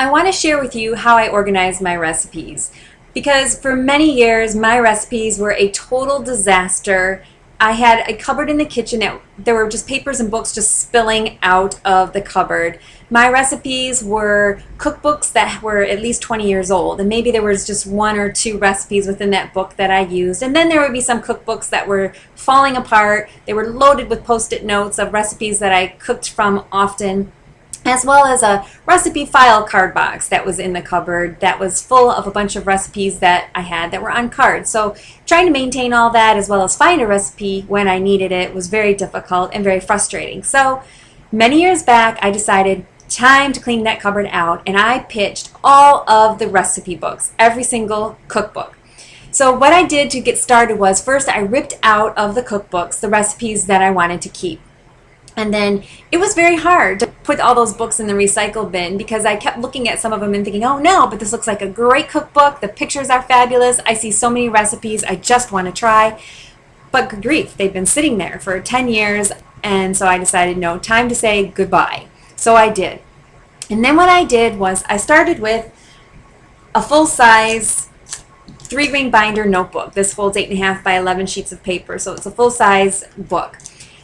I want to share with you how I organize my recipes because for many years my recipes were a total disaster. I had a cupboard in the kitchen that there were just papers and books just spilling out of the cupboard. My recipes were cookbooks that were at least 20 years old, and maybe there was just one or two recipes within that book that I used. And then there would be some cookbooks that were falling apart. They were loaded with post-it notes of recipes that I cooked from often, as well as a recipe file card box that was in the cupboard that was full of a bunch of recipes that I had that were on cards. So trying to maintain all that as well as find a recipe when I needed it was very difficult and very frustrating. So many years back I decided time to clean that cupboard out, and I pitched all of the recipe books, every single cookbook. So what I did to get started was first I ripped out of the cookbooks the recipes that I wanted to keep. And then it was very hard to put all those books in the recycle bin because I kept looking at some of them and thinking, oh no, but this looks like a great cookbook. The pictures are fabulous. I see so many recipes I just want to try. But good grief, they've been sitting there for 10 years. And so I decided, no, time to say goodbye. So I did. And then what I did was I started with a full-size 3-ring binder notebook. This holds 8.5 by 11 sheets of paper. So it's a full-size book.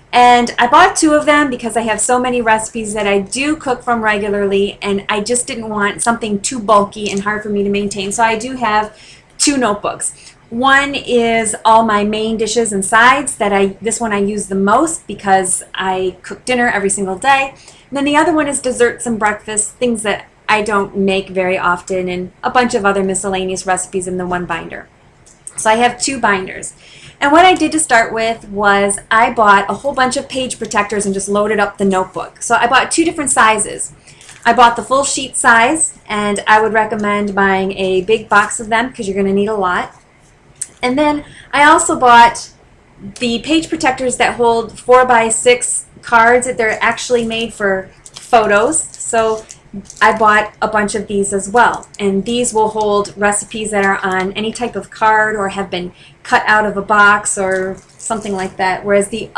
And I bought 2 of them because I have so many recipes that I do cook from regularly, and I just didn't want something too bulky and hard for me to maintain. So I do have 2 notebooks. One is all my main dishes and sides this one I use the most because I cook dinner every single day. And then the other one is desserts and breakfast, things that I don't make very often, and a bunch of other miscellaneous recipes in the one binder. So I have 2 binders. And what I did to start with was I bought a whole bunch of page protectors and just loaded up the notebook. So I bought 2 different sizes. I bought the full sheet size, and I would recommend buying a big box of them because you're going to need a lot. And then I also bought the page protectors that hold 4 by 6 cards. They're actually made for photos. So I bought a bunch of these as well, and these will hold recipes that are on any type of card or have been cut out of a box or something like that, whereas the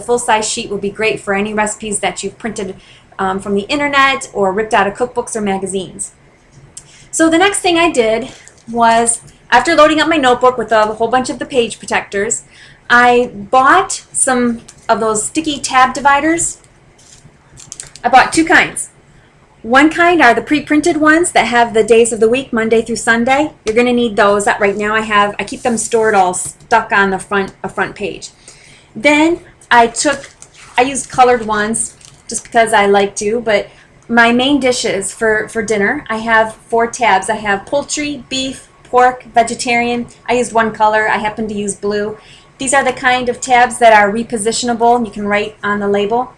full-size sheet will be great for any recipes that you've printed from the internet or ripped out of cookbooks or magazines. So the next thing I did was, after loading up my notebook with a whole bunch of the page protectors, I bought some of those sticky tab dividers. I bought 2 kinds. One kind are the pre-printed ones that have the days of the week, Monday through Sunday. You're going to need those. Right now I keep them stored all stuck on the front page. Then I used colored ones just because I like to, but my main dishes for dinner, I have 4 tabs. I have poultry, beef, pork, vegetarian. I used one color. I happen to use blue. These are the kind of tabs that are repositionable. You can write on the label.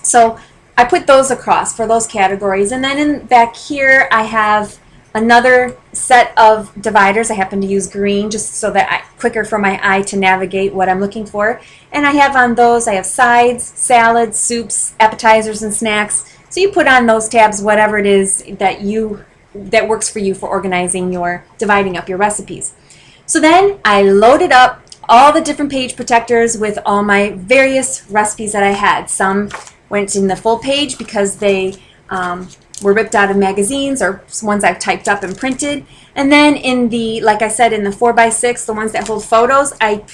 So I put those across for those categories, and then back here I have another set of dividers. I happen to use green just so that quicker for my eye to navigate what I'm looking for. And I have on those, I have sides, salads, soups, appetizers, and snacks. So you put on those tabs whatever it is that works for you for dividing up your recipes. So then I loaded up all the different page protectors with all my various recipes that I had. Some went in the full page because they were ripped out of magazines or ones I've typed up and printed. And then like I said, in the 4 by 6, the ones that hold photos, I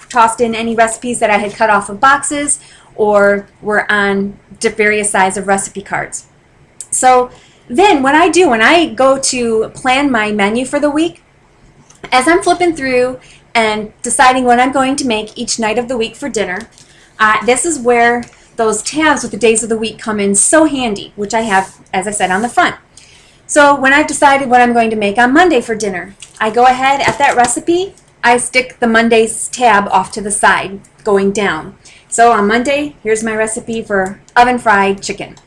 tossed in any recipes that I had cut off of boxes or were on various sizes of recipe cards. So then what I do when I go to plan my menu for the week, as I'm flipping through and deciding what I'm going to make each night of the week for dinner, this is where those tabs with the days of the week come in so handy, which I have, as I said, on the front. So when I've decided what I'm going to make on Monday for dinner, I go ahead at that recipe, I stick the Monday's tab off to the side, going down. So on Monday, here's my recipe for oven-fried chicken.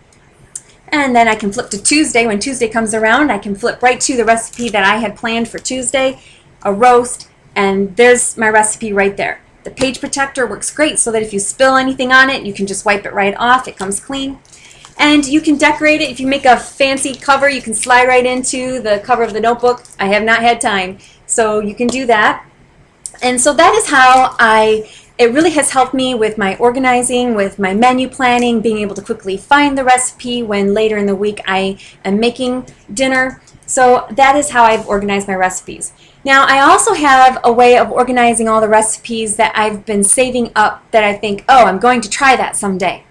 And then I can flip to Tuesday. When Tuesday comes around, I can flip right to the recipe that I had planned for Tuesday, a roast, and there's my recipe right there. The page protector works great so that if you spill anything on it, you can just wipe it right off. It comes clean. And you can decorate it. If you make a fancy cover, you can slide right into the cover of the notebook. I have not had time, so you can do that. And so that is how I It really has helped me with my organizing, with my menu planning, being able to quickly find the recipe when later in the week I am making dinner. So that is how I've organized my recipes. Now, I also have a way of organizing all the recipes that I've been saving up that I think, oh, I'm going to try that someday.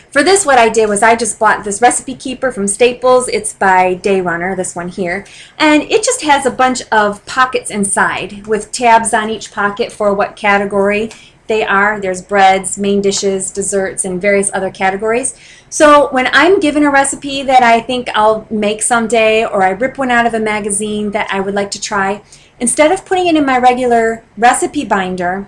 For this, what I did was I just bought this recipe keeper from Staples. It's by Day Runner, this one here. And it just has a bunch of pockets inside with tabs on each pocket for what category they are. There's breads, main dishes, desserts, and various other categories. So when I'm given a recipe that I think I'll make someday, or I rip one out of a magazine that I would like to try, instead of putting it in my regular recipe binder,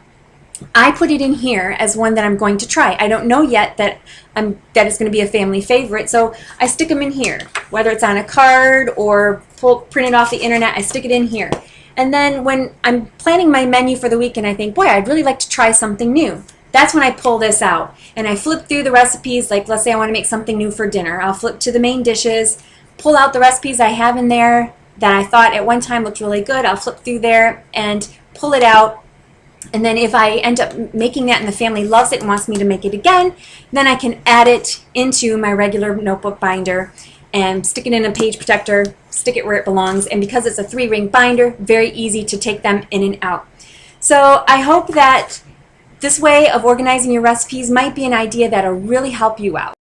I put it in here as one that I'm going to try. I don't know yet that it's going to be a family favorite, so I stick them in here. Whether it's on a card or print it off the internet, I stick it in here. And then when I'm planning my menu for the week and I think, boy, I'd really like to try something new, that's when I pull this out. And I flip through the recipes, like let's say I want to make something new for dinner. I'll flip to the main dishes, pull out the recipes I have in there that I thought at one time looked really good. I'll flip through there and pull it out. And then if I end up making that and the family loves it and wants me to make it again, then I can add it into my regular notebook binder and stick it in a page protector, stick it where it belongs. And because it's a 3-ring binder, very easy to take them in and out. So I hope that this way of organizing your recipes might be an idea that'll really help you out.